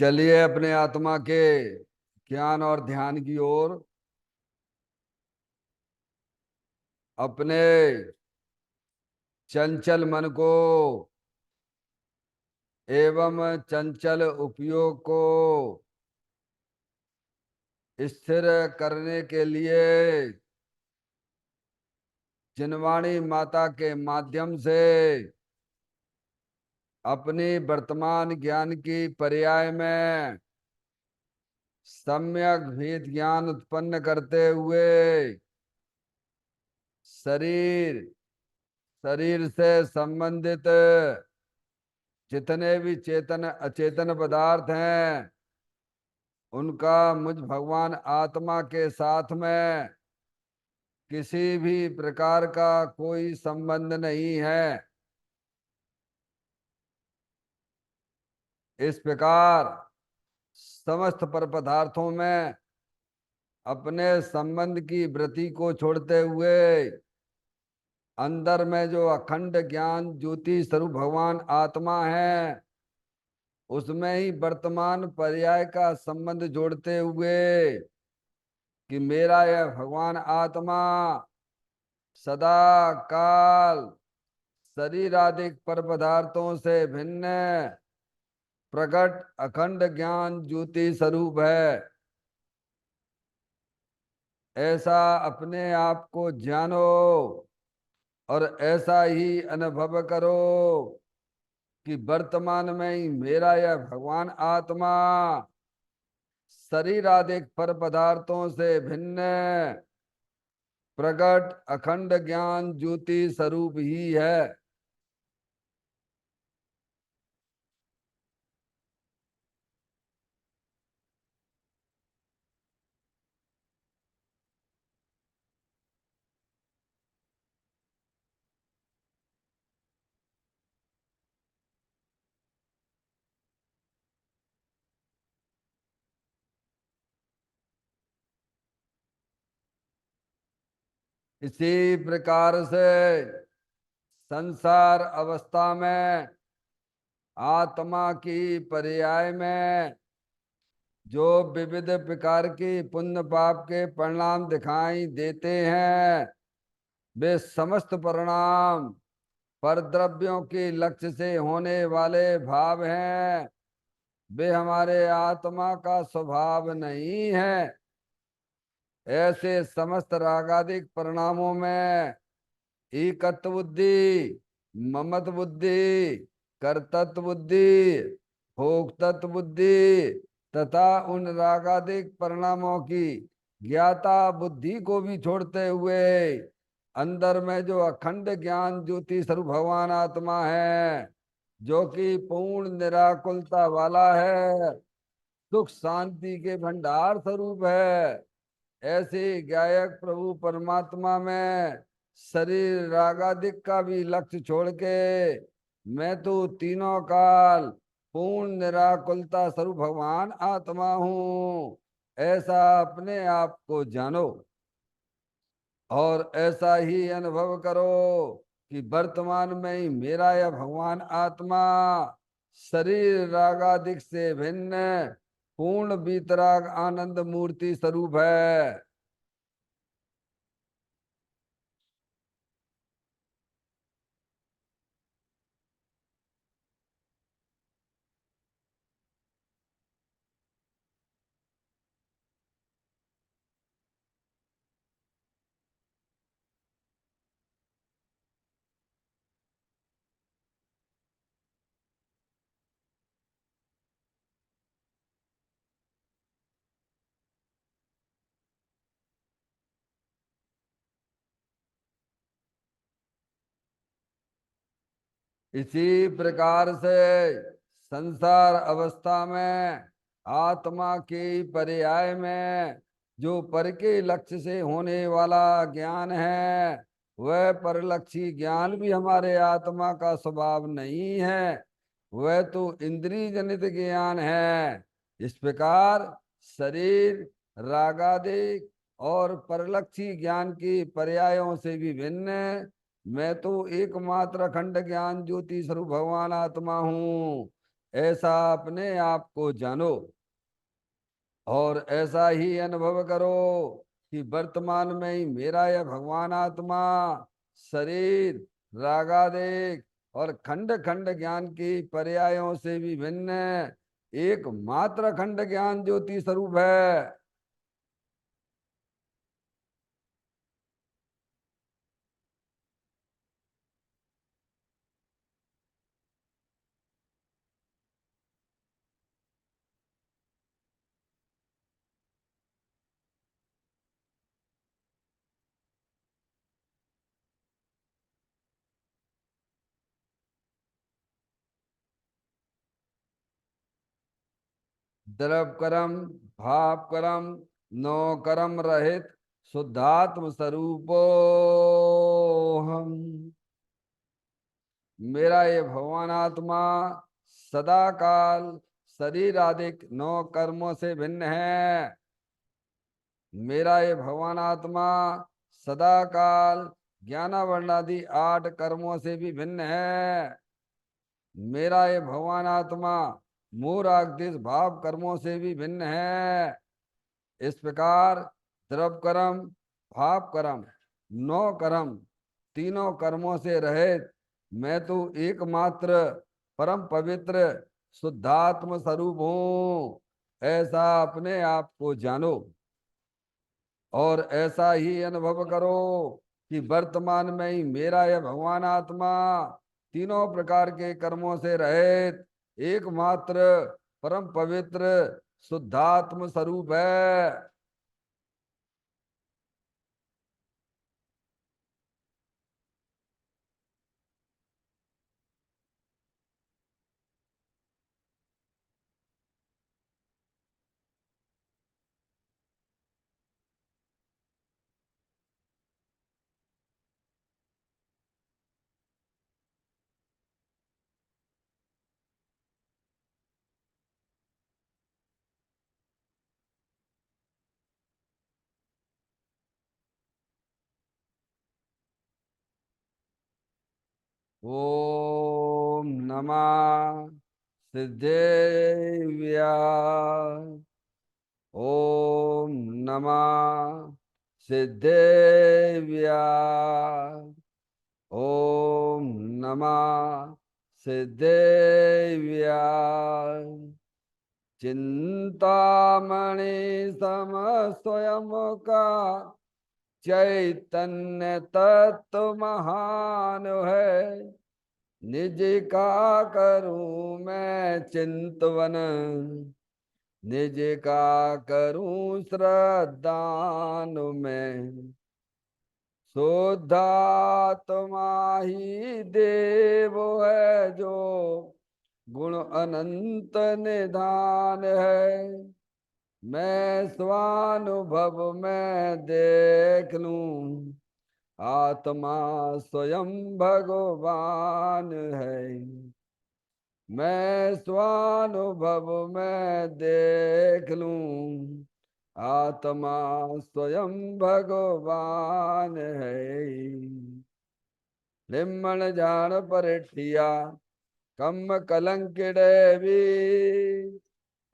चलिए अपने आत्मा के ज्ञान और ध्यान की ओर अपने चंचल मन को एवं चंचल उपयोग को स्थिर करने के लिए जिनवाणी माता के माध्यम से अपनी वर्तमान ज्ञान की पर्याय में सम्यक भेद ज्ञान उत्पन्न करते हुए शरीर शरीर से संबंधित जितने भी चेतन अचेतन पदार्थ हैं उनका मुझ भगवान आत्मा के साथ में किसी भी प्रकार का कोई संबंध नहीं है। इस प्रकार समस्त पर पदार्थों में अपने संबंध की वृत्ति को छोड़ते हुए अंदर में जो अखंड ज्ञान ज्योति स्वरूप भगवान आत्मा है उसमें ही वर्तमान पर्याय का संबंध जोड़ते हुए कि मेरा यह भगवान आत्मा सदा काल शरीर आदि पर पदार्थों से भिन्न प्रकट अखंड ज्ञान ज्योति स्वरूप है। ऐसा अपने आप को जानो और ऐसा ही अनुभव करो कि वर्तमान में ही मेरा यह भगवान आत्मा शरीर आदि पर पदार्थों से भिन्न प्रकट अखंड ज्ञान ज्योति स्वरूप ही है। इसी प्रकार से संसार अवस्था में आत्मा की पर्याय में जो विविध प्रकार की पुण्य पाप के परिणाम दिखाई देते हैं वे समस्त परिणाम पर द्रव्यों के लक्ष्य से होने वाले भाव हैं। वे हमारे आत्मा का स्वभाव नहीं है। ऐसे समस्त रागादिक परिणामों में एकत्व बुद्धि, ममत बुद्धि, कर्तत्व बुद्धि, भोक्तत्व बुद्धि तथा उन रागादिक परिणामों की ज्ञाता बुद्धि को भी छोड़ते हुए अंदर में जो अखंड ज्ञान ज्योति स्वरूप भगवान आत्मा है जो कि पूर्ण निराकुलता वाला है, सुख शांति के भंडार स्वरूप है, ऐसे गायक प्रभु परमात्मा में शरीर रागादिक का भी लक्ष्य छोड़ के मैं तो तीनों काल पूर्ण निराकुलता स्वरूप भगवान आत्मा हूँ ऐसा अपने आप को जानो और ऐसा ही अनुभव करो कि वर्तमान में ही मेरा यह भगवान आत्मा शरीर रागादिक से भिन्न पूर्ण वीतराग आनंद मूर्ति स्वरूप है। इसी प्रकार से संसार अवस्था में आत्मा के पर्याय में जो पर के लक्ष्य से होने वाला ज्ञान है वह परलक्षी ज्ञान भी हमारे आत्मा का स्वभाव नहीं है, वह तो इंद्रिय जनित ज्ञान है। इस प्रकार शरीर रागादिक और परलक्षी ज्ञान की पर्यायों से भी भिन्न मैं तो एकमात्र अखंड ज्ञान ज्योति स्वरूप भगवान आत्मा हूँ। ऐसा अपने आप को जानो और ऐसा ही अनुभव करो कि वर्तमान में ही मेरा यह भगवान आत्मा शरीर रागादेश और खंड खंड ज्ञान की पर्यायों से भी भिन्न एकमात्र खंड ज्ञान ज्योति स्वरूप है। द्रव कर्म भाव कर्म नो कर्म रहित शुद्धात्म स्वरूपो हम। मेरा ये भगवान आत्मा सदा काल शरीर आदि नौ कर्मों से भिन्न है। मेरा ये भगवान आत्मा सदा काल ज्ञानावरण आदि 8 कर्मों से भी भिन्न है। मेरा ये भगवान आत्मा मूरागदिश भाव कर्मों से भी भिन्न है। इस प्रकार द्रव कर्म भाव कर्म नौ कर्म तीनों कर्मों से रहित मैं तो एकमात्र परम पवित्र शुद्धात्म स्वरूप हूं। ऐसा अपने आप को जानो और ऐसा ही अनुभव करो कि वर्तमान में ही मेरा यह भगवान आत्मा तीनों प्रकार के कर्मों से रहित एकमात्र परम पवित्र शुद्धात्म स्वरूप है। ओम नमः सिद्धेव्या। ओम नमः सिद्धेव्या। ओम नमः सिद्धेव्या। चिंतामणि सम स्वयं का चैतन्य तत्व महान है। निज का करूं मैं चिंतवन निज का करूं श्रद्धान में। शुद्धात्मा ही देव है जो गुण अनंत निधान है। मैं स्वानुभव में देख लूं आत्मा स्वयं भगवान है। मैं स्वानुभव में देख लूं आत्मा स्वयं भगवान है। लिम्मन जान परटिया कम कलंकिड़े भी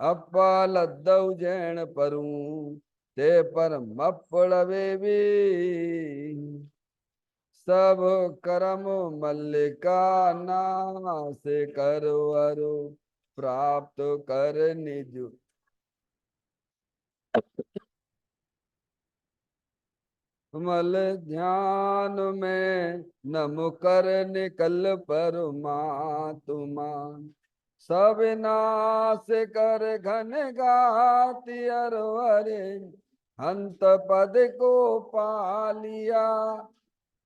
अपा लद्दऊ जैन परूं ते पर मपड़वे भी। सब करम मल्लिका नाश करो अरु प्राप्त कर निज। मल ध्यान में नम कर निकल परमात्मा। सब नाश कर घन गाति अरे हंत पद को पालिया।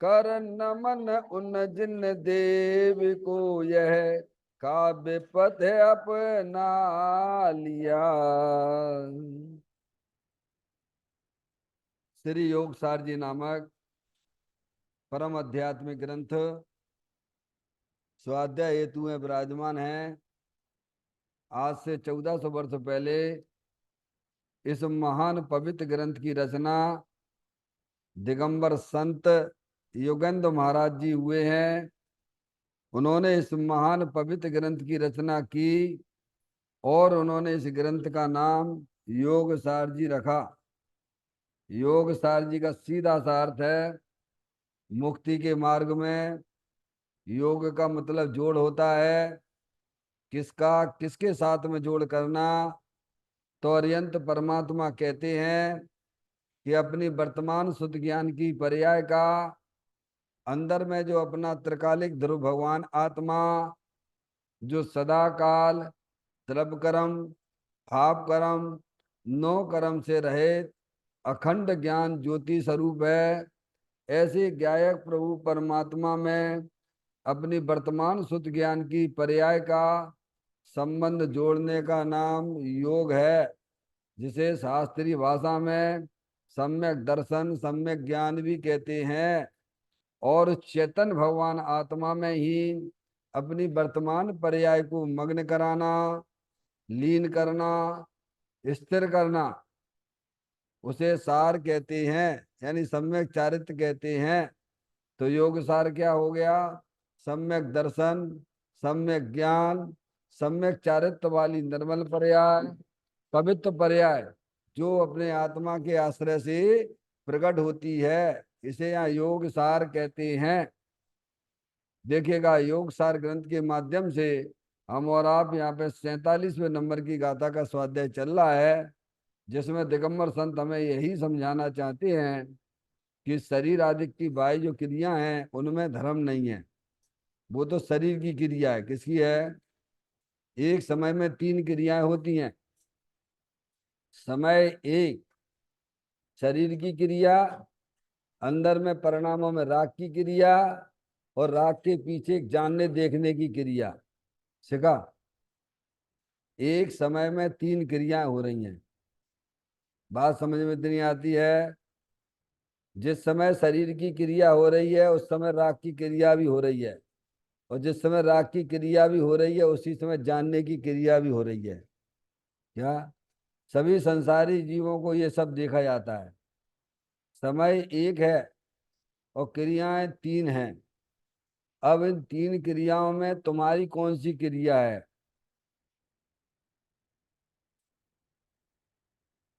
कर नमन उन जिन देव को यह काव्य पथ अपना लिया। श्री योग सार जी नामक परम आध्यात्मिक ग्रंथ स्वाध्याय हेतु में विराजमान है। आज से 1400 वर्ष पहले इस महान पवित्र ग्रंथ की रचना दिगंबर संत योगेंद्र महाराज जी हुए हैं। उन्होंने इस महान पवित्र ग्रंथ की रचना की और उन्होंने इस ग्रंथ का नाम योग सार जी रखा। योग सार जी का सीधा सा अर्थ है मुक्ति के मार्ग में। योग का मतलब जोड़ होता है। किसका किसके साथ में जोड़ करना? तो अर्यंत परमात्मा कहते हैं कि अपनी वर्तमान शुद्ध ज्ञान की पर्याय का अंदर में जो अपना त्रिकालिक ध्रुव भगवान आत्मा, जो सदा काल द्रव्य कर्म भाव कर्म नो कर्म से रहित अखंड ज्ञान ज्योति स्वरूप है, ऐसे ज्ञायक प्रभु परमात्मा में अपनी वर्तमान शुद्ध ज्ञान की पर्याय का संबंध जोड़ने का नाम योग है, जिसे शास्त्रीय भाषा में सम्यक दर्शन सम्यक ज्ञान भी कहते हैं। और चेतन भगवान आत्मा में ही अपनी वर्तमान पर्याय को मग्न कराना, लीन करना, स्थिर करना, उसे सार कहते हैं, यानी सम्यक चारित्र कहते हैं। तो योग सार क्या हो गया? सम्यक दर्शन, सम्यक ज्ञान, सम्यक चारित्र वाली निर्मल पर्याय, पवित्र पर्याय, जो अपने आत्मा के आश्रय से प्रकट होती है, इसे यहाँ योग सार कहते हैं। देखिएगा योग सार ग्रंथ के माध्यम से हम और आप यहाँ पे 47वें नंबर की गाथा का स्वाध्याय चल रहा है, जिसमें दिगंबर संत हमें यही समझाना चाहते हैं कि शरीर आदि की बाह्य जो क्रिया हैं उनमें धर्म नहीं है। वो तो शरीर की क्रिया है। किसकी है? एक समय में तीन क्रियाएं होती हैं। समय एक, शरीर की क्रिया, अंदर में परिणामों में राग की क्रिया, और राग के पीछे जानने देखने की क्रिया। सिखा? एक समय में तीन क्रियाएं हो रही हैं। बात समझ में इतनी आती है? जिस समय शरीर की क्रिया हो रही है उस समय राग की क्रिया भी हो रही है, और जिस समय राग की क्रिया भी हो रही है उसी समय जानने की क्रिया भी हो रही है। क्या? सभी संसारी जीवों को ये सब देखा जाता है। समय एक है और क्रियाएं तीन हैं। अब इन तीन क्रियाओं में तुम्हारी कौन सी क्रिया है?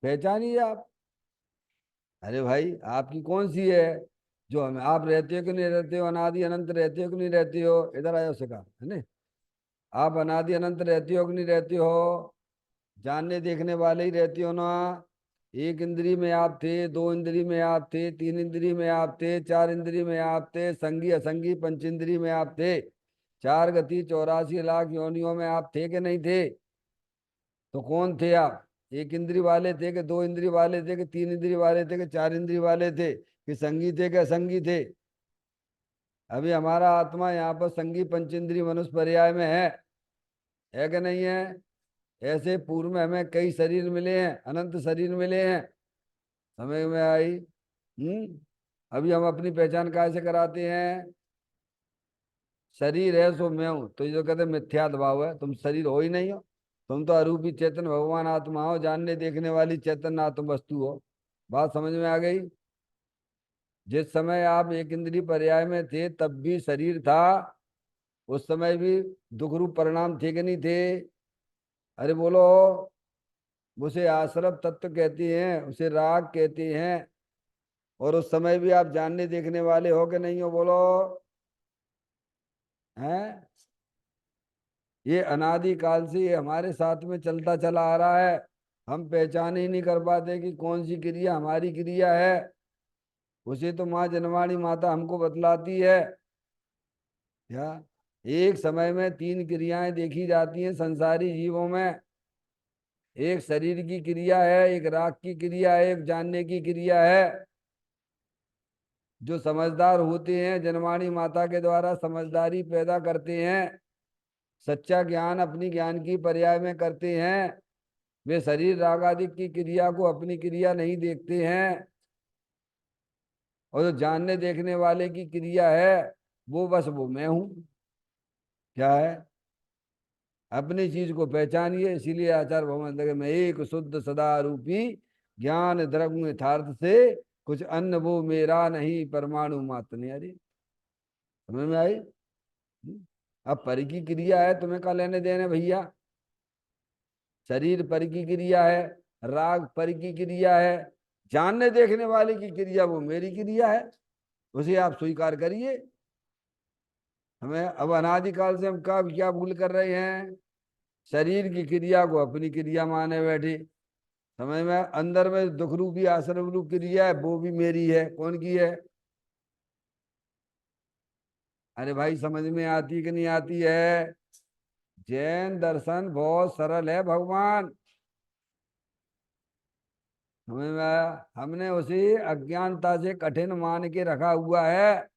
पहचानिए आप। अरे भाई, आपकी कौन सी है? जो हम आप रहते हो कि नहीं रहते हो, अनादि अनंत रहते हो कि नहीं रहते हो? इधर आयो सिखा है ना। आप अनादि अनंत रहते हो कि नहीं रहते हो? जानने देखने वाले ही रहते हो ना। एक इंद्री में आप थे, दो इंद्री में आप थे, तीन इंद्री में आप थे, चार इंद्री में आप थे, संगी असंगी पंच इंद्री में आप थे। चार गति 84 लाख योनियों में आप थे कि नहीं थे? तो कौन थे आप? एक इंद्री वाले थे कि दो इंद्री वाले थे कि तीन इंद्री वाले थे कि चार इंद्री वाले थे कि संगी थे कि असंगी थे? अभी हमारा आत्मा यहाँ पर संगी पंचेंद्री मनुष्य पर्याय में है कि नहीं है? ऐसे पूर्व में हमें कई शरीर मिले हैं, अनंत शरीर मिले हैं। समझ में आई? अभी हम अपनी पहचान कैसे कराते हैं? शरीर है सो मैं हूं, तो ये जो कहते हैं मिथ्या भाव है, तुम शरीर हो ही नहीं हो। तुम तो अरूपी चेतन भगवान आत्मा हो, जानने देखने वाली चेतन आत्म वस्तु हो। बात समझ में आ गई? जिस समय आप एक इंद्रिय पर्याय में थे तब भी शरीर था, उस समय भी दुख रूप परिणाम थे कि नहीं थे? अरे बोलो। उसे आश्रव तत्व कहते हैं, उसे राग कहते हैं। और उस समय भी आप जानने देखने वाले हो कि नहीं हो? बोलो। हैं? ये अनादि काल से ये हमारे साथ में चलता चला आ रहा है। हम पहचान ही नहीं कर पाते कि कौन सी क्रिया हमारी क्रिया है। उसे तो माँ जनवाणी माता हमको बतलाती है। क्या? एक समय में तीन क्रियाएं देखी जाती हैं संसारी जीवों में। एक शरीर की क्रिया है, एक राग की क्रिया है, एक जानने की क्रिया है। जो समझदार होते हैं जनवाणी माता के द्वारा समझदारी पैदा करते हैं, सच्चा ज्ञान अपनी ज्ञान की पर्याय में करते हैं, वे शरीर राग आदि की क्रिया को अपनी क्रिया नहीं देखते हैं। और जो जानने देखने वाले की क्रिया है वो बस वो मैं हूं। क्या है? अपनी चीज को पहचानिए। इसीलिए आचार्य भगवान लगे मैं एक शुद्ध सदा रूपी ज्ञान द्रव्य यथार्थ से कुछ अन्न वो मेरा नहीं परमाणु मात्र नहीं। अरे समझ में आई? अब पर की क्रिया है, तुम्हें क्या लेने देने भैया। शरीर पर की क्रिया है, राग पर की क्रिया है, जानने देखने वाले की क्रिया वो मेरी क्रिया है, उसे आप स्वीकार करिए। हमें अब अनादिकाल से हम क्या क्या भूल कर रहे हैं, शरीर की क्रिया को अपनी क्रिया माने बैठे। समझ में, अंदर में दुख रूपी आश्रम रूप क्रिया है, वो भी मेरी है, कौन की है। अरे भाई समझ में आती कि नहीं आती है। जैन दर्शन बहुत सरल है भगवान। समझ में आया, हमने उसी अज्ञानता से कठिन मान के रखा हुआ है।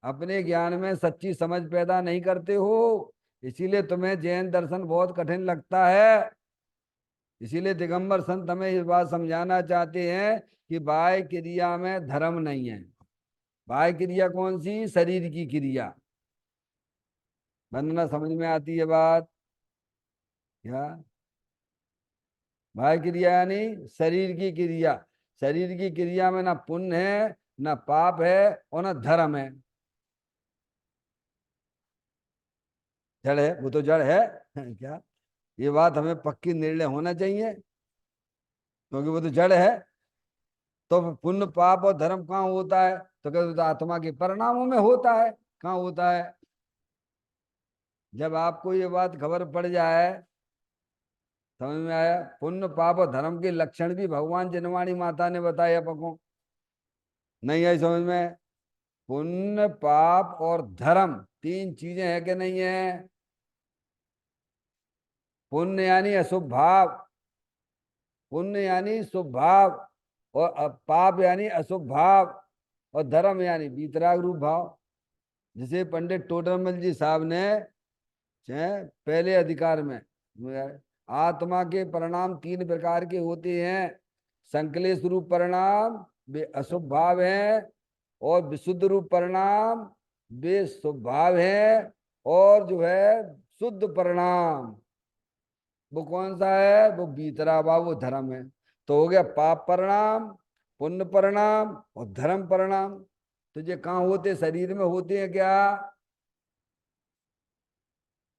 अपने ज्ञान में सच्ची समझ पैदा नहीं करते हो, इसीलिए तुम्हें जैन दर्शन बहुत कठिन लगता है। इसीलिए दिगंबर संत हमें इस बात समझाना चाहते हैं कि बाह्य क्रिया में धर्म नहीं है। बाह्य क्रिया कौन सी, शरीर की क्रिया। वंदना समझ में आती है बात क्या। बाह्य क्रिया यानी शरीर की क्रिया। शरीर की क्रिया में ना पुण्य है, ना पाप है, और ना धर्म है। जड़ है, वो तो जड़ है क्या। ये बात हमें पक्की निर्णय होना चाहिए, क्योंकि वो तो जड़ है। तो पुण्य पाप और धर्म कहाँ होता है, तो कहते तो आत्मा के परिणामों में होता है। कहाँ होता है। जब आपको ये बात खबर पड़ जाए, समझ में आया, पुण्य पाप और धर्म के लक्षण भी भगवान जिनवाणी माता ने बताए अपको, नहीं आई समझ में। पुण्य पाप और धर्म तीन चीजें हैं कि नहीं है। पुण्य यानी अशुभ भाव, पुण्य यानी शुभ भाव, और पाप यानी अशुभ भाव, और धर्म यानी वीतराग रूप भाव। जिसे पंडित टोडरमल जी साहब ने पहले अधिकार में, आत्मा के परिणाम तीन प्रकार के होते हैं। संकलेश रूप परिणाम वे अशुभ भाव हैं, और विशुद्ध रूप परिणाम वे शुभ भाव हैं, और जो है शुद्ध परिणाम वो कौन सा है, वो बीतरा भाव, वो धर्म है। तो हो गया पाप परिणाम, पुण्य परिणाम और धर्म परिणाम। तो ये कहाँ होते, शरीर में होते हैं क्या।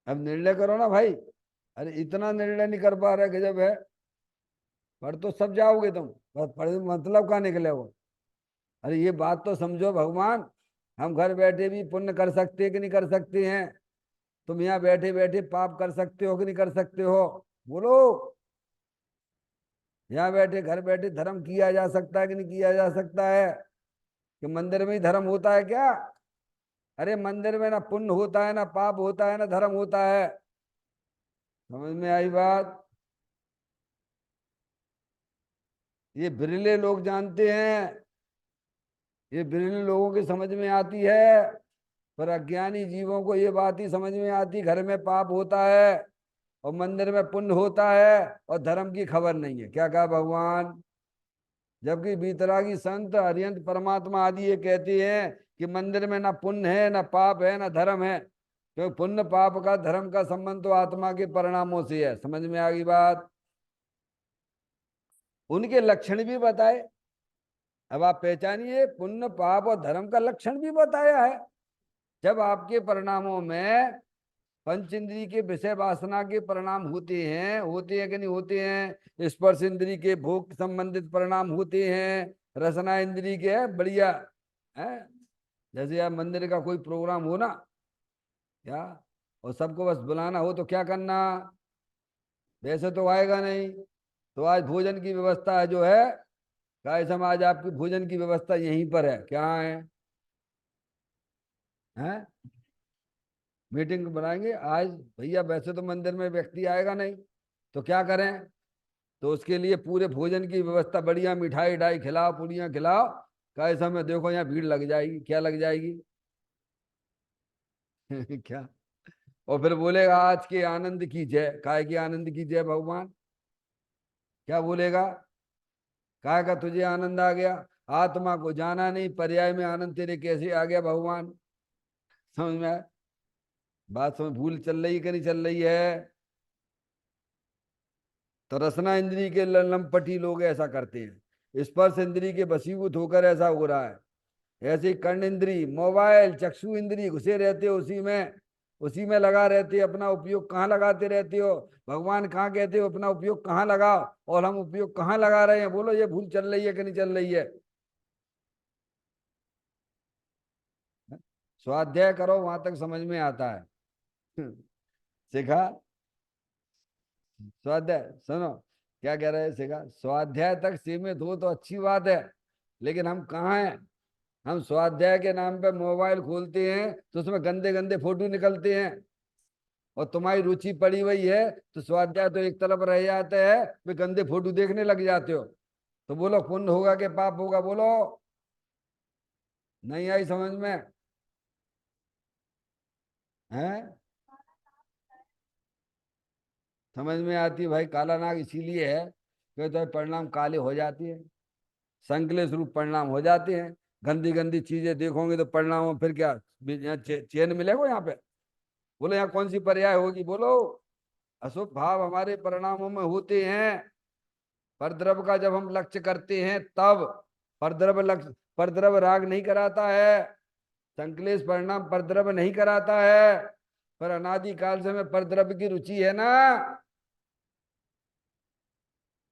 अब निर्णय करो ना भाई। अरे इतना निर्णय नहीं कर पा रहे, गजब है। पढ़ तो सब जाओगे तुम, बस पढ़ मतलब क्या निकले हो। अरे ये बात तो समझो भगवान, हम घर बैठे भी पुण्य कर सकते हैं कि नहीं कर सकते हैं। तुम यहाँ बैठे बैठे पाप कर सकते हो कि नहीं कर सकते हो, बोलो। यहाँ बैठे घर बैठे धर्म किया जा सकता है कि नहीं किया जा सकता है। कि मंदिर में ही धर्म होता है क्या। अरे मंदिर में ना पुण्य होता है, ना पाप होता है, ना धर्म होता है। समझ में आई बात। ये बिरले लोग जानते हैं, ये बिरले लोगों की समझ में आती है। पर अज्ञानी जीवों को ये बात ही समझ में आती, घर में पाप होता है और मंदिर में पुण्य होता है, और धर्म की खबर नहीं है। क्या कहा भगवान। जबकि बीतरागी संत अरिहंत परमात्मा आदि ये कहते हैं कि मंदिर में ना पुण्य है, ना पाप है, ना धर्म है। क्योंकि पुण्य पाप का धर्म का संबंध तो आत्मा के परिणामों से है। समझ में आ गई बात। उनके लक्षण भी बताए। अब आप पहचानिए, पुण्य पाप और धर्म का लक्षण भी बताया है। जब आपके परिणामों में पंच इंद्री के विषय वासना के परिणाम होते हैं कि नहीं होते हैं। स्पर्श इंद्री के भोग संबंधित परिणाम होते हैं। रसना इंद्री के बढ़िया है। जैसे आप मंदिर का कोई प्रोग्राम हो ना, क्या, और सबको बस बुलाना हो तो क्या करना, वैसे तो आएगा नहीं। तो आज भोजन की व्यवस्था जो है, काय समाज आपकी भोजन की व्यवस्था यहीं पर है, क्या है, हैं। मीटिंग बनाएंगे आज। भैया वैसे तो मंदिर में व्यक्ति आएगा नहीं, तो क्या करें। तो उसके लिए पूरे भोजन की व्यवस्था, बढ़िया मिठाई उठाई खिलाओ, पूड़ियाँ खिलाओ। कैसा में देखो यहाँ भीड़ लग जाएगी, क्या लग जाएगी क्या। और फिर बोलेगा आज के आनंद की जय, काय के आनंद की जय भगवान। क्या बोलेगा, काय का तुझे आनंद आ गया। आत्मा को जाना नहीं, पर्याय में आनंद तेरे कैसे आ गया भगवान। समझ में आया? बात समझ, भूल चल रही कि नहीं चल रही है। तो रसना इंद्री के लंपटी लोग ऐसा करते हैं, स्पर्श इंद्री के वशीभूत होकर ऐसा हो रहा है। ऐसे ही कर्ण इंद्री, मोबाइल, चक्षु इंद्री घुसे रहते उसी में, उसी में लगा रहती है, अपना उपयोग कहाँ लगाते रहती हो? भगवान कहाँ कहते हो अपना उपयोग कहाँ लगाओ, और हम उपयोग कहाँ लगा रहे हैं? बोलो, ये भूल चल रही है कि नहीं चल रही है? स्वाध्याय करो, वहां तक समझ में आता है। सिखा। स्वाध्याय सुनो, क्या कह रहे हैं? सिखा स्वाध्याय तक सीमित हो तो अच्छी बात है, लेकिन हम कहाँ हैं? हम स्वाध्याय के नाम पे मोबाइल खोलते हैं तो उसमें गंदे गंदे फोटो निकलते हैं, और तुम्हारी रुचि पड़ी हुई है तो स्वाध्याय तो एक तरफ रह जाते हैं, वे गंदे फोटो देखने लग जाते हो। तो बोलो, पुण्य होगा कि पाप होगा? बोलो। नहीं आई समझ में? है? समझ में आती है भाई। काला नाग इसीलिए है कि तो परिणाम काले हो जाती है, संकलेश रूप परिणाम हो जाते हैं। गंदी गंदी चीजें देखोगे तो परिणाम फिर क्या? यहाँ चैन मिलेगा यहाँ पे? बोलो, यहाँ कौन सी पर्याय होगी? बोलो। अशुभ भाव हमारे परिणामों में होते हैं। परद्रव का जब हम लक्ष्य करते हैं तब। परद्रव लक्ष्य, परद्रव राग नहीं कराता है, संकलेश परिणाम परद्रव नहीं कराता है। पर अनादि काल से में परद्रव की रुचि है ना।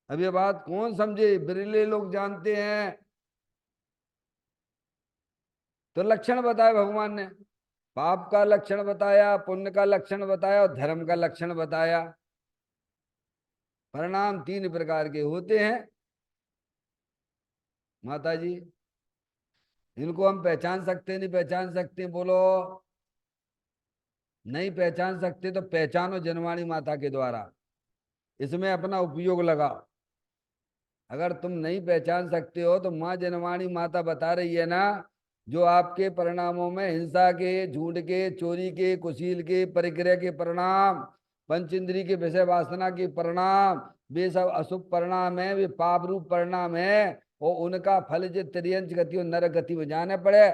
अब ये बात कौन समझे? बिरले लोग जानते हैं। तो लक्षण बताए भगवान ने, पाप का लक्षण बताया, पुण्य का लक्षण बताया, और धर्म का लक्षण बताया। परिणाम तीन प्रकार के होते हैं माता जी। इनको हम पहचान सकते नहीं पहचान सकते? बोलो। नहीं पहचान सकते तो पहचानो जनवाणी माता के द्वारा, इसमें अपना उपयोग लगाओ। अगर तुम नहीं पहचान सकते हो तो माँ जनवाणी माता बता रही है ना, जो आपके परिणामों में हिंसा के, झूठ के, चोरी के, कुशील के, परिक्रय के परिणाम, पंच इंद्री के विषय वासना के परिणाम, वे सब अशुभ परिणाम है, वे पाप रूप परिणाम है, और उनका फल जो त्रियंच गति और नरक गति में जाने पड़े।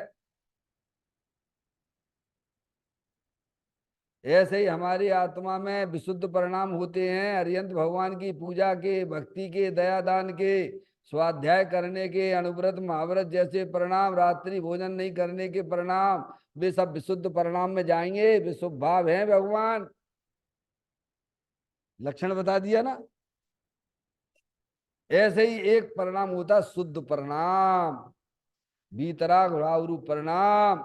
ऐसे ही हमारी आत्मा में विशुद्ध परिणाम होते हैं, अरियंत भगवान की पूजा के, भक्ति के, दया दान के, स्वाध्याय करने के, अनुव्रत महाव्रत जैसे परिणाम, रात्रि भोजन नहीं करने के परिणाम, वे सब विशुद्ध परिणाम में जाएंगे। वे शुभ भाव हैं भगवान। लक्षण बता दिया ना। ऐसे ही एक परिणाम होता है शुद्ध परिणाम, बीतराग भाव रूप परिणाम।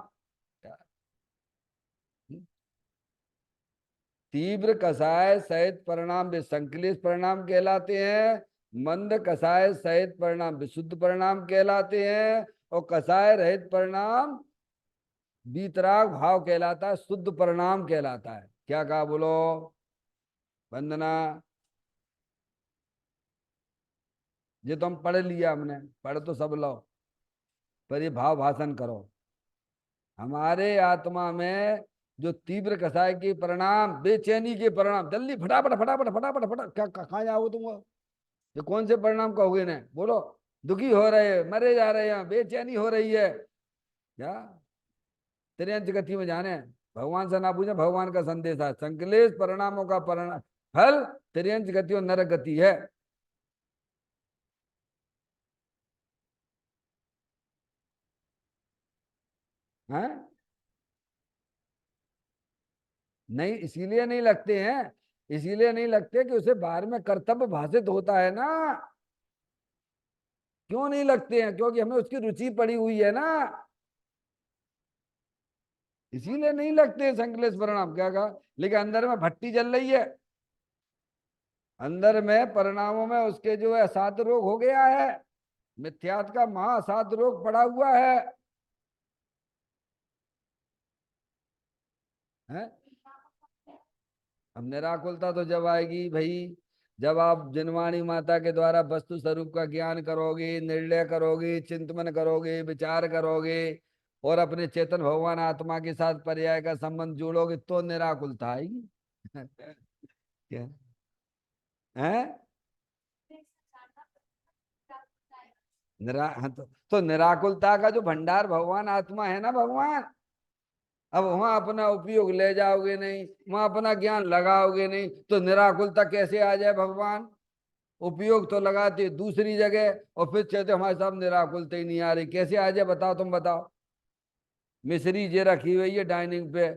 तीव्र कषाय सहित परिणाम वे संकलित परिणाम कहलाते हैं। मंद कषाय सहित परिणाम विशुद्ध परिणाम कहलाते हैं। और कषाय रहित परिणाम बीतराग भाव कहलाता है, शुद्ध परिणाम कहलाता है। क्या कहा? बोलो। वंदना। ये तो हम पढ़ लिया, हमने पढ़ तो सब लो, पर ये भाव भाषण करो। हमारे आत्मा में जो तीव्र कषाय के परिणाम, बेचैनी के परिणाम, जल्दी फटाफट फटाफट फटाफट फटाफट, क्या कहाँ जाओगे तुम? ये कौन से परिणाम कहोगे ने? बोलो। दुखी हो रहे हैं, मरे जा रहे हैं, बेचैनी हो रही है, क्या? त्रियंच गति में जाने। भगवान से ना पूछे, भगवान का संदेश है, संकलेश परिणामों का परिणाम फल त्रियंच गति और नरक गति है। हैं? नहीं, इसीलिए नहीं लगते हैं, इसीलिए नहीं लगते कि उसे बाहर में कर्तव्य भाषित होता है ना। क्यों नहीं लगते हैं? क्योंकि हमें उसकी रुचि पड़ी हुई है ना, इसीलिए नहीं लगते हैं संकलेश परिणाम। क्या कहा? लेकिन अंदर में भट्टी जल रही है, अंदर में परिणामों में उसके जो है असाध रोग हो गया है, मिथ्यात का महा असाध रोग पड़ा हुआ है। हैं? अब निराकुलता तो जब आएगी भाई, जब आप जिनवाणी माता के द्वारा वस्तु स्वरूप का ज्ञान करोगे, निर्णय करोगे, चिंतन करोगे, विचार करोगे, और अपने चेतन भगवान आत्मा के साथ पर्याय का संबंध जोड़ोगे, तो निराकुलता आएगी। क्या है? हाँ, तो निराकुलता का जो भंडार भगवान आत्मा है ना, भगवान, अब वहां अपना उपयोग ले जाओगे नहीं, वहां अपना ज्ञान लगाओगे नहीं, तो निराकुलता कैसे आ जाए? भगवान उपयोग तो लगाते दूसरी जगह, और फिर कहते हमारे साथ निराकुलता ही नहीं आ रही, कैसे आ जाए? बताओ, तुम बताओ। मिश्री जे रखी हुई है डाइनिंग पे,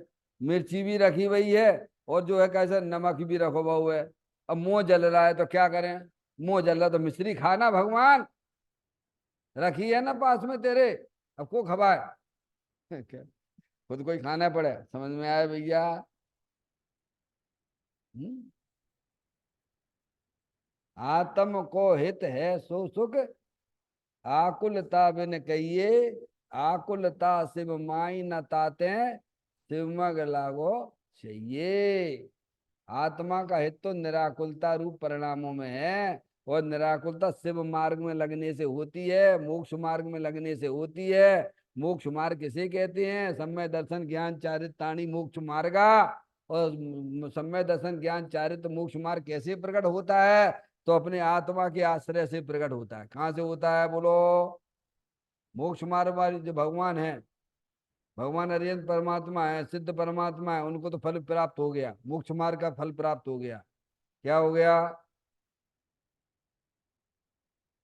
मिर्ची भी रखी हुई है, और जो है कैसे नमक भी रखो बहु है। अब मुंह जल रहा है तो क्या करें? मुंह जल रहा है तो मिश्री खाना भगवान, रखी है ना पास में तेरे, अब को खबाए? क्या, खुद को ही खाना पड़े? समझ में आया भैया? हम्म? आत्म को हित है सो सुख, आकुलता बिन कहिए, आकुलता शिव माई न ताते, शिवमग लागो चाहिए। आत्मा का हित तो निराकुलता रूप परिणामों में है, और निराकुलता शिव मार्ग में लगने से होती है, मोक्ष मार्ग में लगने से होती है। मोक्ष मार्ग किसे कहते हैं? सम्य दर्शन ज्ञान चारित ताणी मोक्ष मार्गा। और सम्य दर्शन ज्ञान चारित मोक्ष मार्ग कैसे प्रकट होता है? तो अपने आत्मा के आश्रय से प्रकट होता है। कहां से होता है बोलो? मोक्ष मार्ग वाली जो भगवान है, भगवान अरिहंत परमात्मा है, सिद्ध परमात्मा है, उनको तो फल प्राप्त हो गया, मोक्ष मार्ग का फल प्राप्त हो गया। क्या हो गया?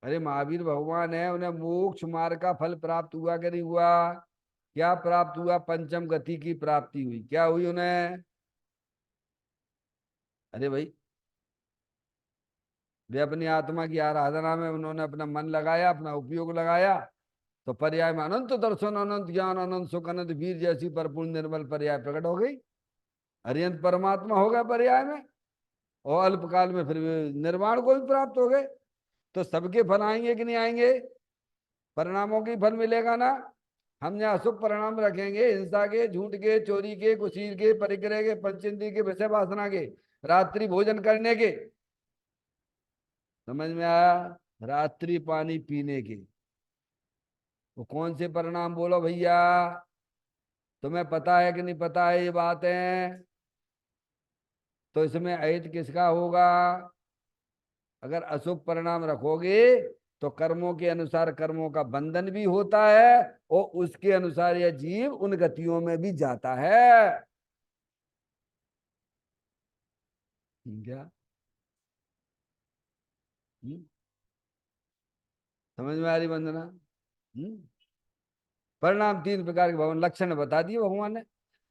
अरे महावीर भगवान है, उन्हें मोक्ष मार्ग का फल प्राप्त हुआ कि नहीं हुआ? क्या प्राप्त हुआ? पंचम गति की प्राप्ति हुई। क्या हुई उन्हें? अरे भाई, वे अपनी आत्मा की आराधना में उन्होंने अपना मन लगाया, अपना उपयोग लगाया, तो पर्याय में अनंत दर्शन, अनंत ज्ञान, अनंत सुख, अनंत वीर जैसी परिपूर्ण निर्मल पर्याय प्रकट हो गई। अरिहंत परमात्मा हो गया पर्याय में, और अल्पकाल में फिर निर्वाण को भी प्राप्त हो गए। तो सबके फल आएंगे कि नहीं आएंगे? परिणामों की फल मिलेगा ना। हम यहाँ अशुभ परिणाम रखेंगे, हिंसा के, झूठ के, चोरी के, कुशील के, परिग्रह के, पंचेंद्रिय के, विषय वासना के, रात्रि भोजन करने के, समझ में आया? रात्रि पानी पीने के, वो कौन से परिणाम बोलो भैया? तुम्हें पता है कि नहीं पता है ये बात है? तो इसमें अहित किसका होगा? अगर अशुभ परिणाम रखोगे तो कर्मों के अनुसार कर्मों का बंधन भी होता है, और उसके अनुसार यह जीव उन गतियों में भी जाता है। क्या? हम्म? समझ में आ रही वंदना? हम्म? परिणाम तीन प्रकार के भगवान लक्षण बता दिए भगवान ने।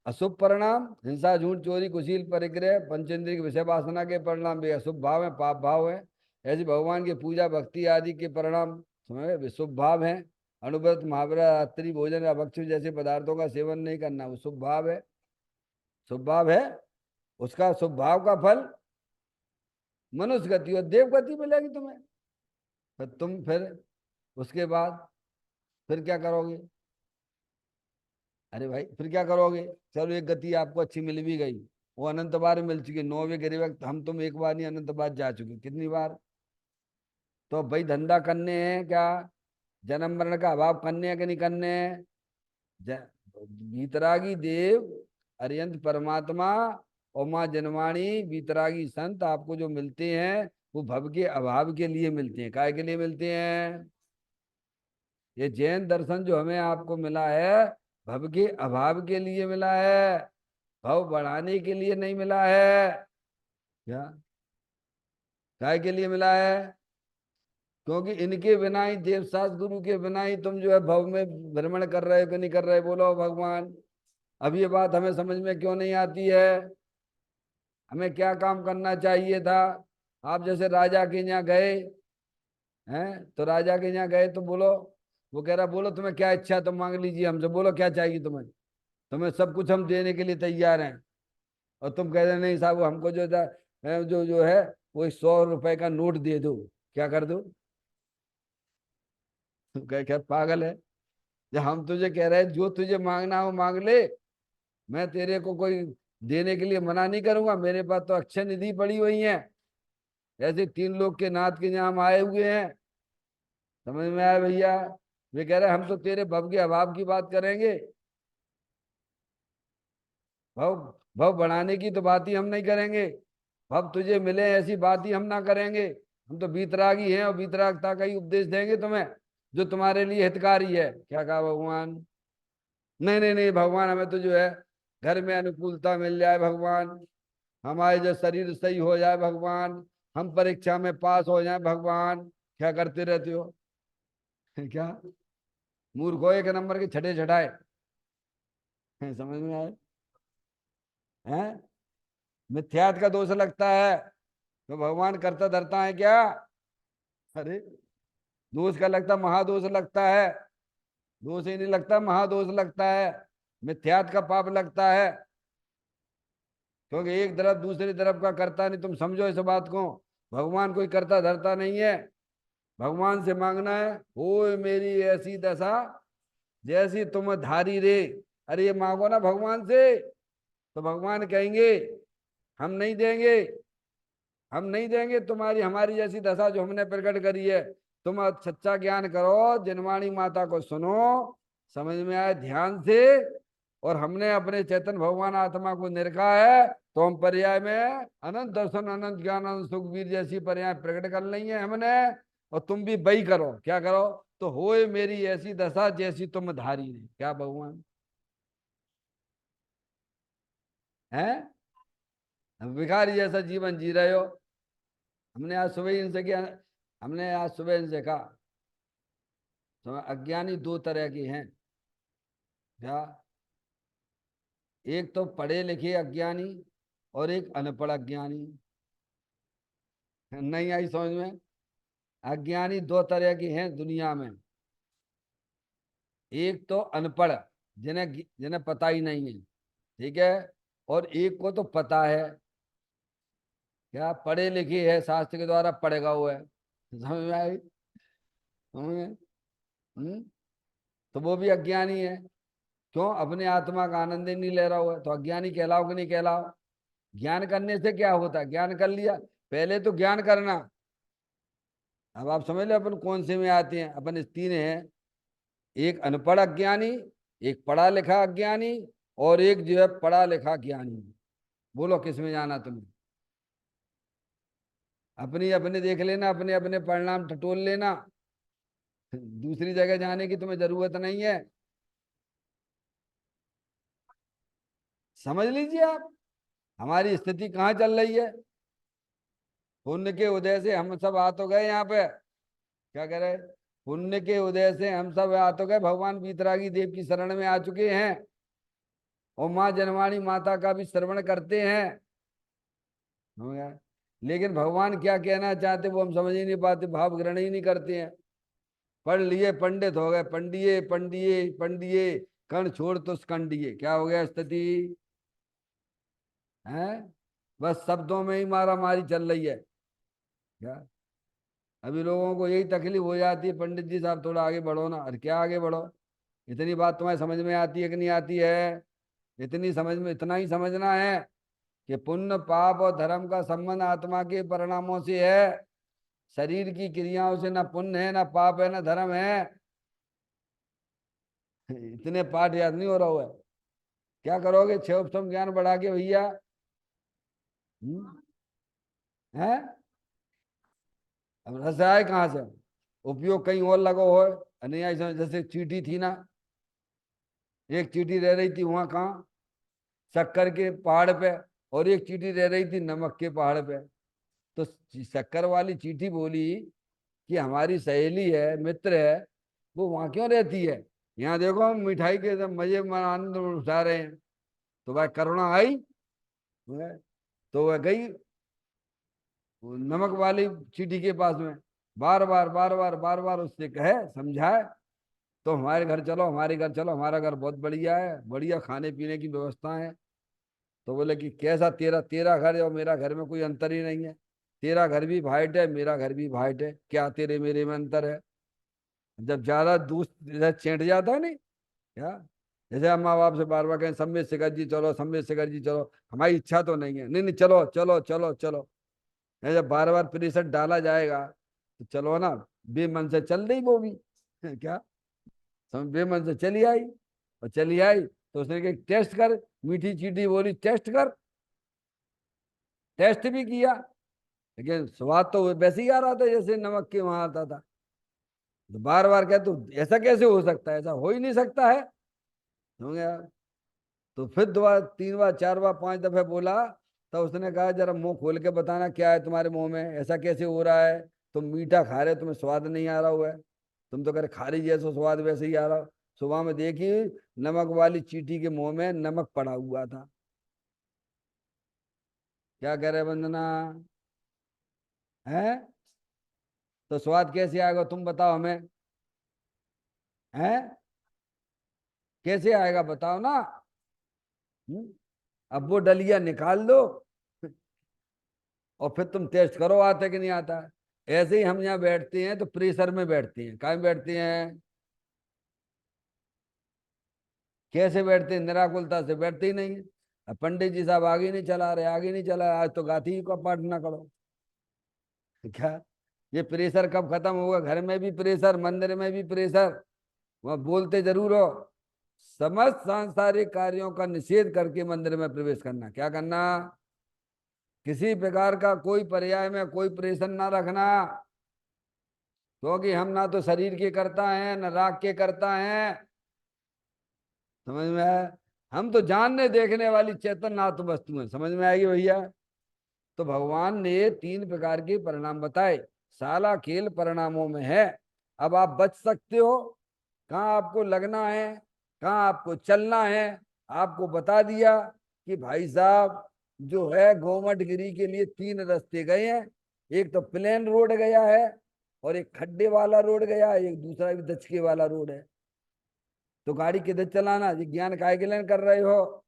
अशुभ परिणाम हिंसा, झूठ, चोरी, कुशील, परिग्रह, पंचेंद्रिय की विषय वासना के परिणाम भी अशुभ भाव है, पाप भाव है। ऐसे भगवान की पूजा भक्ति आदि के परिणाम समझ शुभ भाव है। अनुव्रत, महाव्रत, रात्रि भोजन या भक्ष्य जैसे पदार्थों का सेवन नहीं करना, वो शुभ भाव है। शुभ भाव है, उसका शुभ भाव का फल मनुष्य गति और देव गति मिलेगी तुम्हें। फिर उसके बाद फिर क्या करोगे? अरे भाई फिर क्या करोगे? चलो एक गति आपको अच्छी मिल भी गई, वो अनंत बार मिल चुकी, 9वें गिरे वक्त हम तुम एक बार नहीं अनंत बार जा चुके, कितनी बार? तो अब भाई धंधा करने हैं क्या? जन्म मरण का अभाव करने हैं कि नहीं करने हैं? ज- वीतरागी देव, अरियंत परमात्मा और माँ जनवाणी, वीतरागी संत आपको जो मिलते हैं, वो भव के अभाव के लिए मिलते हैं। काय के लिए मिलते हैं? ये जैन दर्शन जो हमें आपको मिला है, भव के अभाव के लिए मिला है, भाव बढ़ाने के लिए नहीं मिला है। क्या? काय के लिए मिला है? क्योंकि इनके बिना ही, देवशास्त्र गुरु के बिना ही तुम जो है भव में भ्रमण कर रहे हो कि नहीं कर रहे? बोलो भगवान। अब ये बात हमें समझ में क्यों नहीं आती है? हमें क्या काम करना चाहिए था? आप जैसे राजा के यहाँ गए हैं, तो राजा के यहाँ गए तो बोलो, वो कह रहा बोलो तुम्हें क्या इच्छा है, तुम मांग लीजिए हमसे, बोलो क्या चाहिए तुम्हें, तुम्हें सब कुछ हम देने के लिए तैयार हैं। और तुम कह रहे नहीं साहब हमको जो है वो 100 रुपए का नोट दे दो। क्या कर दो? तुम कह क्या पागल है? जब हम तुझे कह रहे हैं जो तुझे मांगना हो मांग ले, मैं तेरे को कोई देने के लिए मना नहीं करूंगा, मेरे पास तो अक्षय निधि पड़ी हुई है। ऐसे 3 लोग के नाथ के यहाँ हम आए हुए हैं। समझ में आया भैया? वे कह रहे हम तो तेरे भव के अभाव की बात करेंगे, भव भव बढ़ाने की तो बात ही हम नहीं करेंगे, भव तुझे मिले ऐसी बात ही हम ना करेंगे। हम तो बीतरागी हैं, और बीतरागता का ही उपदेश देंगे तुम्हें, जो तुम्हारे लिए हितकारी है। क्या कहा भगवान? नहीं नहीं नहीं भगवान, हमें तो जो है घर में अनुकूलता मिल जाए भगवान, हमारे जो शरीर सही हो जाए भगवान, हम परीक्षा में पास हो जाए भगवान। क्या करते रहते हो? क्या? मूर्ख हो एक नंबर के, छठे छठाए। समझ में आए? हैं? मिथ्यात का दोष लगता है तो भगवान करता धरता है क्या? अरे दोष का लगता, महादोष लगता है। दोष ही नहीं लगता, महादोष लगता है। मिथ्यात का पाप लगता है, क्योंकि एक तरफ दूसरी तरफ का करता नहीं। तुम समझो इस बात को, भगवान कोई करता धरता नहीं है। भगवान से मांगना है, हो मेरी ऐसी दशा जैसी तुम धारी रे। अरे ये मांगो ना भगवान से, तो भगवान कहेंगे हम नहीं देंगे, हम नहीं देंगे तुम्हारी हमारी जैसी दशा जो हमने प्रकट करी है। तुम सच्चा ज्ञान करो, जनवाणी माता को सुनो, समझ में आए ध्यान से। और हमने अपने चैतन्य भगवान आत्मा को निरखा है, तो हम पर्याय में अनंत दर्शन, अनंत ज्ञान, अनंत सुखवीर जैसी पर्याय प्रकट कर ली है हमने। और तुम भी वही करो, क्या करो? तो होए मेरी ऐसी दशा जैसी तुम धारी नहीं। क्या भगवान है? भिखारी जैसा जीवन जी रहे हो। हमने आज सुबह इनसे क्या, हमने आज सुबह इनसे कहा, तो अज्ञानी दो तरह की हैं। क्या? एक तो पढ़े लिखे अज्ञानी और एक अनपढ़ अज्ञानी। नहीं आई समझ में? अज्ञानी दो तरह की हैं दुनिया में। एक तो अनपढ़, जिन्हें जिन्हें पता ही नहीं है, ठीक है। और एक को तो पता है, क्या पढ़े लिखे है, शास्त्र के द्वारा पढ़ेगा हुआ है। समझ में आई? समझ में? हम्म? तो वो भी अज्ञानी है। क्यों? अपने आत्मा का आनंद ही नहीं ले रहा हुआ है, तो अज्ञानी कहलाओ कि नहीं कहलाओ? ज्ञान करने से क्या होता है? ज्ञान कर लिया, पहले तो ज्ञान करना। अब आप समझ लो अपन कौन से में आते हैं। अपन इस तीन हैं, एक अनपढ़ अज्ञानी, एक पढ़ा लिखा अज्ञानी, और एक जो है पढ़ा लिखा ज्ञानी। बोलो किस में जाना तुम्हें? अपनी अपने देख लेना, अपने अपने परिणाम टटोल लेना। दूसरी जगह जाने की तुम्हें जरूरत नहीं है। समझ लीजिए आप, हमारी स्थिति कहाँ चल रही है। पुण्य के उदय से हम सब आ तो गए यहाँ पे, क्या कह रहे? पुण्य के उदय से हम सब आ तो गए, भगवान वीतरागी देव की शरण में आ चुके हैं, और माँ जनवाणी माता का भी श्रवण करते हैं। हो गया। लेकिन भगवान क्या कहना चाहते वो हम समझ ही नहीं पाते, भाव ग्रहण ही नहीं करते हैं। पढ़ लिए पंडित हो गए, पंडिये पंडिये पंडिये, कर्ण छोड़ तो स्कंडिये। क्या हो गया स्थिति है? बस शब्दों में ही मारा मारी चल रही है। क्या? अभी लोगों को यही तकलीफ हो जाती है, पंडित जी साहब थोड़ा आगे बढ़ो ना। अरे क्या आगे बढ़ो? इतनी बात तुम्हें समझ में आती है कि नहीं आती है? इतनी समझ में, इतना ही समझना है कि पुण्य पाप और धर्म का संबंध आत्मा के परिणामों से है। शरीर की क्रियाओं से ना पुण्य है, ना पाप है, ना धर्म है। इतने पाठ याद नहीं हो रहा हुआ है। क्या करोगे छह उपसम ज्ञान बढ़ा के भैया? है? अब रस आए कहाँ से? उपयोग कहीं और लगो हो। नहीं ऐसा जैसे चींटी थी ना, एक चींटी रह रही थी वहां कहाँ, शक्कर के पहाड़ पे, और एक चींटी रह रही थी नमक के पहाड़ पे। तो शक्कर वाली चींटी बोली कि हमारी सहेली है, मित्र है, वो वहां क्यों रहती है? यहाँ देखो हम मिठाई के सब मजे में आनंद उठा रहे हैं। तो वह करुणा आई, तो वह गई वो नमक वाली चींटी के पास में, बार बार बार बार बार बार उससे कहे, समझाए, तो हमारे घर चलो, हमारे घर चलो, हमारा घर बहुत बढ़िया है, बढ़िया खाने पीने की व्यवस्था है। तो बोले कि कैसा तेरा तेरा घर है और मेरा घर में कोई अंतर ही नहीं है। तेरा घर भी वाइट है, मेरा घर भी वाइट है, क्या तेरे मेरे में अंतर है? जब ज्यादा दूध चेंट जाता है नहीं, क्या? जैसे हम माँ बाप से बार बार कहें सम्मेद शिखर जी चलो, सम्मेद शिखर जी चलो, हमारी इच्छा तो नहीं है, नहीं नहीं चलो चलो चलो चलो। जब बार बार प्रेशर डाला जाएगा तो चलो ना, बेमन से चल रही वो भी। क्या? समझ, बेमन से चली आई, और चली आई तो उसने कहा टेस्ट कर, मीठी चीटी बोली टेस्ट कर। टेस्ट भी किया, लेकिन स्वाद तो वैसे ही आ रहा था जैसे नमक के वहां आता था। तो बार बार क्या, तो ऐसा कैसे हो सकता है? ऐसा हो ही नहीं सकता है। हो गया। तो फिर दो बार, तीन बार, चार बार, पांच दफे बोला। तो उसने कहा जरा मुंह खोल के बताना क्या है तुम्हारे मुंह में, ऐसा कैसे हो रहा है? तुम मीठा खा रहे हो, तुम्हें स्वाद नहीं आ रहा हुआ है। तुम तो कह रहे खारी जैसा स्वाद वैसे ही आ रहा। सुबह में देखी नमक वाली चींटी के मुंह में नमक पड़ा हुआ था। क्या कह रहे वंदना? है? तो स्वाद कैसे आएगा तुम बताओ हमें। है? कैसे आएगा बताओ ना। हम्म? अब वो डलिया निकाल दो और फिर तुम टेस्ट करो आता है कि नहीं आता है। ऐसे ही हम यहाँ बैठते हैं तो प्रेशर में बैठते हैं, काय में बैठते हैं? कैसे बैठते हैं? निराकुलता से बैठते ही नहीं है। अब पंडित जी साहब आगे नहीं चला रहे, आगे नहीं चला, आज तो गाती ही का पाठ ना करो। तो क्या ये प्रेशर कब खत्म होगा? घर में भी प्रेशर, मंदिर में भी प्रेशर, वहां बोलते जरूर हो। समस्त सांसारिक कार्यों का निषेध करके मंदिर में प्रवेश करना। क्या करना? किसी प्रकार का कोई पर्याय में कोई प्रेशर ना रखना, क्योंकि हम ना तो शरीर के करता है न राग के करता है। समझ में आया? हम तो जानने देखने वाली चेतन आत्म वस्तु है। समझ में आएगी भैया? तो भगवान ने तीन प्रकार के परिणाम बताए। साला खेल परिणामों में है। अब आप बच सकते हो, कहाँ आपको लगना है, कहाँ आपको चलना है। आपको बता दिया कि भाई साहब जो है गोमट गिरी के लिए तीन रास्ते गए हैं। एक तो प्लेन रोड गया है, और एक खड्डे वाला रोड गया है, एक दूसरा भी दचके वाला रोड है। तो गाड़ी किधर चलाना? ये ज्ञान काय के लिए कर रहे हो?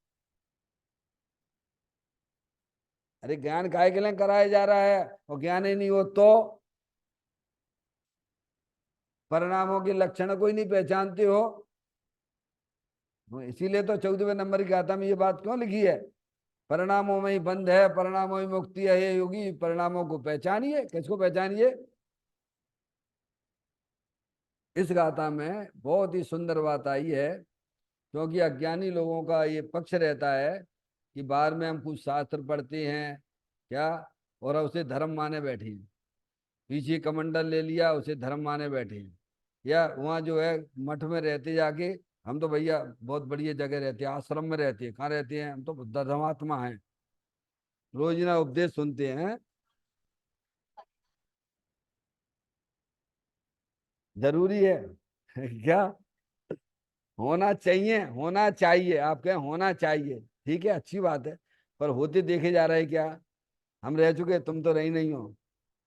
अरे ज्ञान काय के लिए कराया जा रहा है? और ज्ञान ही नहीं हो तो परिणामों के लक्षण को ही नहीं पहचानते हो। इसीलिए तो 14वें नंबर की गाथा में ये बात क्यों लिखी है? परिणामों में ही बंध है, परिणामों में मुक्ति है। ये योगी परिणामों को पहचानिए। किसको पहचानिए? इस गाथा में बहुत ही सुंदर बात आई है, क्योंकि अज्ञानी लोगों का ये पक्ष रहता है कि बाहर में हम कुछ शास्त्र पढ़ते हैं क्या, और उसे धर्म माने बैठे हैं। पीछे कमंडल ले लिया, उसे धर्म माने बैठे हैं। या वहाँ जो है मठ में रहते जाके, हम तो भैया बहुत बढ़िया जगह रहते हैं, आश्रम में रहते हैं। कहाँ रहते हैं? हम तो धर्मात्मा हैं, रोज ना उपदेश सुनते हैं। जरूरी है क्या? होना चाहिए, होना चाहिए। आप कहें होना चाहिए, ठीक है, अच्छी बात है। पर होते देखे जा रहे हैं क्या? हम रह चुके, तुम तो रही नहीं हो।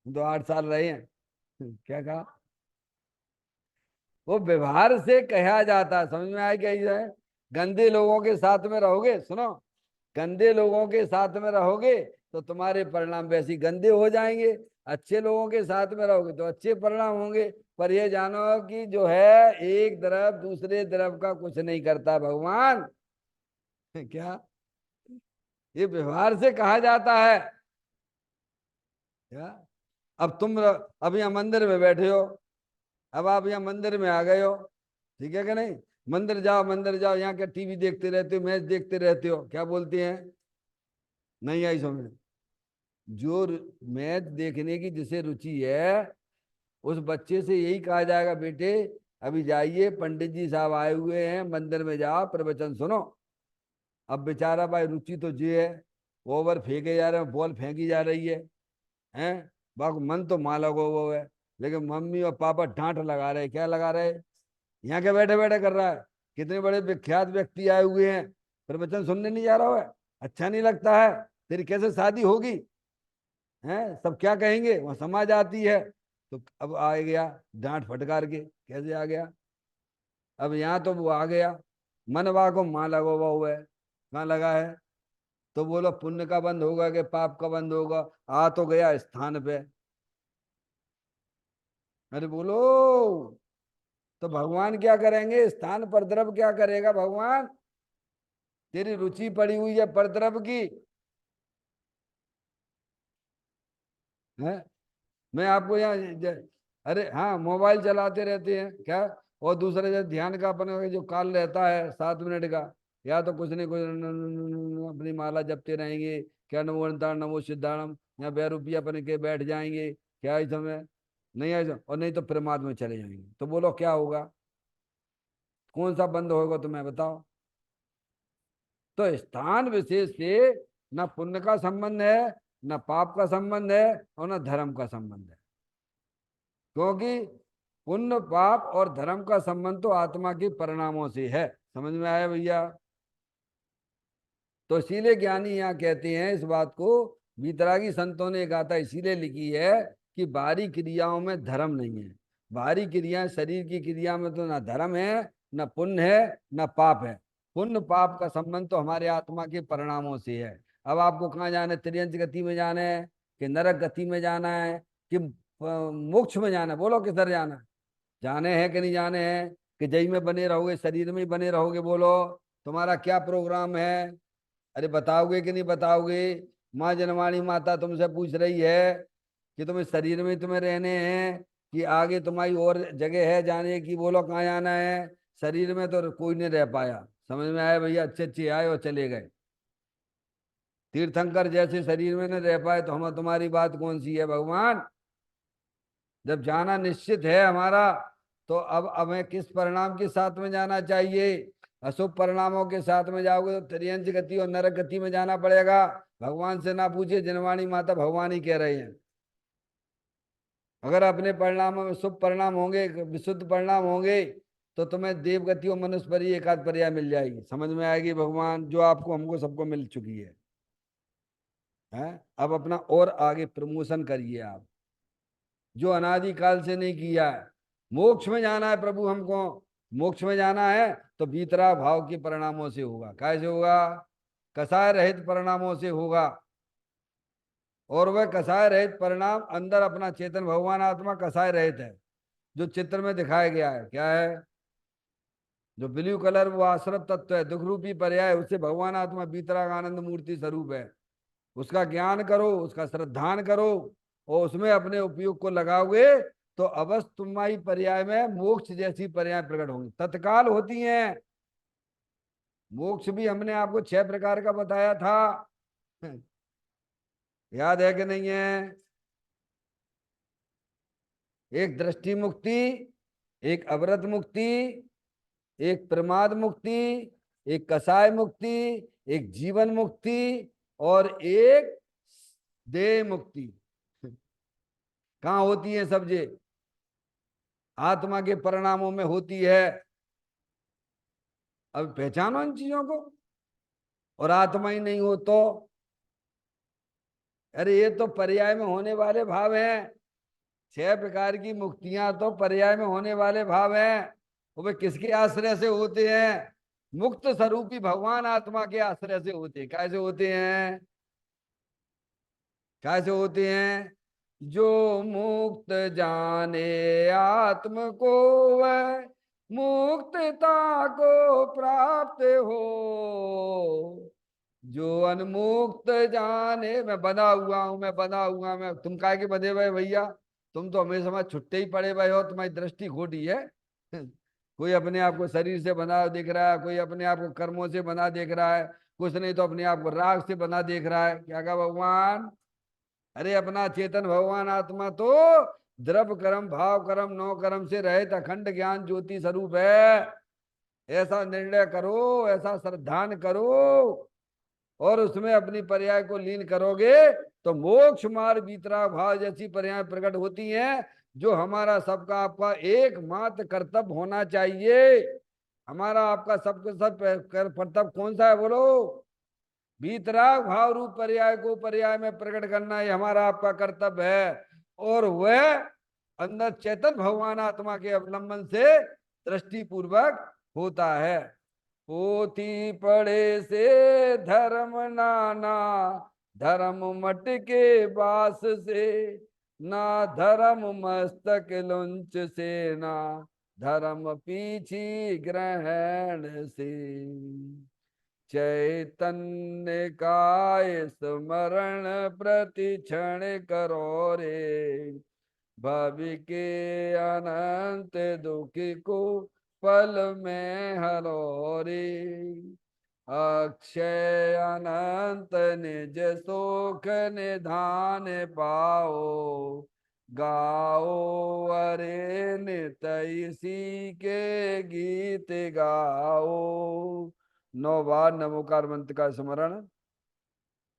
तुम तो 8 साल रहे हैं क्या कहा? वो व्यवहार से कहा जाता है। समझ में आया क्या ये है? गंदे लोगों के साथ में रहोगे, सुनो, गंदे लोगों के साथ में रहोगे तो तुम्हारे परिणाम वैसे ही गंदे हो जाएंगे। अच्छे लोगों के साथ में रहोगे तो अच्छे परिणाम होंगे। पर ये जानो कि जो है एक तरफ दूसरे तरफ का कुछ नहीं करता भगवान क्या? ये व्यवहार से कहा जाता है क्या? अब अब यहाँ मंदिर में बैठे हो, अब आप यहाँ मंदिर में आ गए हो, ठीक है कि नहीं? मंदिर जाओ, मंदिर जाओ, यहाँ क्या टीवी देखते रहते हो, मैच देखते रहते हो, क्या बोलते हैं? नहीं आई समझ? जो मैच देखने की जिसे रुचि है, उस बच्चे से यही कहा जाएगा, बेटे अभी जाइए, पंडित जी साहब आए हुए हैं, मंदिर में जाओ, प्रवचन सुनो। अब बेचारा भाई रुचि तो जी है, ओवर फेंके जा रहे हैं, बॉल फेंकी जा रही है बाकी मन तो माँ लगो वो है। लेकिन मम्मी और पापा डांट लगा रहे। क्या लगा रहे? यहाँ के बैठे बैठे कर रहा है। कितने बड़े विख्यात व्यक्ति आए हुए हैं, प्रवचन सुनने नहीं जा रहा है? अच्छा नहीं लगता है? तेरी कैसे शादी होगी? हैं सब क्या कहेंगे? वहां समाज आती है। तो अब आ गया डांट फटकार के, कैसे आ गया? अब यहाँ तो वो आ गया, मनवा को माँ लगा हुआ है। कहाँ लगा है? तो बोलो पुण्य का बंद होगा कि पाप का बंद होगा? आ तो गया स्थान पे। अरे बोलो, तो भगवान क्या करेंगे? स्थान पर द्रव क्या करेगा भगवान? तेरी रुचि पड़ी हुई है परद्रव की है। मैं आपको यहाँ अरे हाँ, मोबाइल चलाते रहते हैं क्या? और दूसरे जो ध्यान का अपने जो काल रहता है 7 मिनट का, या तो कुछ नहीं कुछ अपनी माला जपते रहेंगे, क्या नमो अनंताण नमो सिद्धाणम, या 2 रुपया अपने के बैठ जाएंगे। क्या इस समय? नहीं ऐसा, और नहीं तो परमात्मा में चले जाएंगे। तो बोलो क्या होगा? कौन सा बंद होगा तुम्हें बताओ? तो स्थान विशेष से न पुण्य का संबंध है, न पाप का संबंध है, और न धर्म का संबंध है। क्योंकि पुण्य पाप और धर्म का संबंध तो आत्मा के परिणामों से है। समझ में आया भैया? तो इसीलिए ज्ञानी यहाँ कहते हैं इस बात को वीतरागी संतों ने गाथा इसीलिए लिखी है कि बाहरी क्रियाओं में धर्म नहीं है। बाहरी क्रियाएं, शरीर की क्रिया में तो ना धर्म है, ना पुण्य है, ना पाप है। पुण्य पाप का संबंध तो हमारे आत्मा के परिणामों से है। अब आपको कहाँ जाना है? त्रियंच गति में जाना है कि नरक गति में जाना है कि मोक्ष में जाना है? बोलो किधर जाना है? जाने हैं कि नहीं जाने हैं? कि जय में बने रहोगे, शरीर में ही बने रहोगे? बोलो तुम्हारा क्या प्रोग्राम है? अरे बताओगे कि नहीं बताओगे? माँ जनवाणी माता तुमसे पूछ रही है कि तुम्हें शरीर में तुम्हें रहने हैं कि आगे तुम्हारी और जगह है जाने की? बोलो कहाँ जाना है? शरीर में तो कोई नहीं रह पाया। समझ में आया भैया? अच्छे अच्छे आए और चले गए। तीर्थंकर जैसे शरीर में न रह पाए तो हम तुम्हारी बात कौन सी है भगवान? जब जाना निश्चित है हमारा, तो अब हमें किस परिणाम के साथ में जाना चाहिए? अशुभ परिणामों के साथ में जाओगे तो त्रियंच गति और नरक गति में जाना पड़ेगा। भगवान से ना पूछिए, जनवाणी माता भगवान ही कह रहे हैं। अगर अपने परिणामों में शुभ परिणाम होंगे, विशुद्ध परिणाम होंगे, तो तुम्हें देवगति और मनुष्य पर ही एकाध पर्याय मिल जाएगी। समझ में आएगी भगवान, जो आपको हमको सबको मिल चुकी है। अब अपना और आगे प्रमोशन करिए आप, जो अनादिकाल से नहीं किया है। मोक्ष में जाना है प्रभु हमको, मोक्ष में जाना है तो भीतरा भाव के परिणामों से होगा। कैसे होगा? कसाय रहित परिणामों से होगा। और वह कसाय रहित परिणाम अंदर अपना चेतन भगवान आत्मा कसाय रहित है, जो चित्र में दिखाया गया है। क्या है? जो ब्लू कलर वो आश्रत तत्व है, दुख रूपी पर्याय, उससे भगवान आत्मा भीतरा आनंद मूर्ति स्वरूप है। उसका ज्ञान करो, उसका श्रद्धान करो और उसमें अपने उपयोग को लगाओगे तो अवश्य तुम्हारी पर्याय में मोक्ष जैसी पर्याय प्रकट होंगी, तत्काल होती हैं। मोक्ष भी हमने आपको 6 प्रकार का बताया था। याद है कि नहीं है? एक दृष्टि मुक्ति, एक अवरत मुक्ति, एक प्रमाद मुक्ति, एक कसाय मुक्ति, एक जीवन मुक्ति और एक देह मुक्ति। कहाँ होती है सब ये? आत्मा के परिणामों में होती है। अब पहचानो इन चीजों को। और आत्मा ही नहीं हो तो? अरे ये तो पर्याय में होने वाले भाव हैं। 6 प्रकार की मुक्तियां तो पर्याय में होने वाले भाव हैं। वो किसके आश्रय से होते हैं? मुक्त स्वरूपी भगवान आत्मा के आश्रय से होते हैं। कैसे होते हैं? कैसे होते हैं? जो मुक्त जाने आत्म को वह मुक्तता को प्राप्त हो। जो अनमुक्त जाने, मैं बंधा हुआ हूं, मैं बंधा हुआ, मैं तुम काहे के बंधे हुए भैया? तुम तो हमेशा समय छुट्टे ही पड़े हुए हो, तुम्हारी दृष्टि खोटी है। कोई अपने आप को शरीर से बना दिख रहा है, कोई अपने आप को कर्मों से बना देख रहा है, कुछ नहीं तो अपने आप को राग से बना देख रहा है। क्या कहा भगवान? अरे अपना चेतन भगवान आत्मा तो द्रव्य कर्म भाव कर्म नौ कर्म से रहित अखंड ज्ञान ज्योति स्वरूप है। ऐसा निर्णय करो, ऐसा श्रद्धान करो और उसमें अपनी पर्याय को लीन करोगे तो मोक्ष मार्ग भीतरा भाव जैसी पर्याय प्रकट होती हैं, जो हमारा सबका आपका एकमात्र कर्तव्य होना चाहिए। हमारा आपका सबका सब कर्तव्य कौन सा है? बोलो। भीतराग भाव रूप पर्याय को पर्याय में प्रकट करना ये हमारा आपका कर्तव्य है। और वह अंदर चेतन भगवान आत्मा के अवलंबन से दृष्टि पूर्वक होता है। पोथी पढ़े से धर्म नाना, धर्म मट के बास से, ना धर्म मस्तक लुंच से, ना धर्म पीछी ग्रहण से। चैतन्य काय स्मरण प्रति क्षण करो रे, भवि के अनंत दुख को पल में हरो रे। अक्षय अनंत निज सुख निधान पाओ, गाओ अरे नित इसी के गीत गाओ। 9 बार नमोकार मंत्र का स्मरण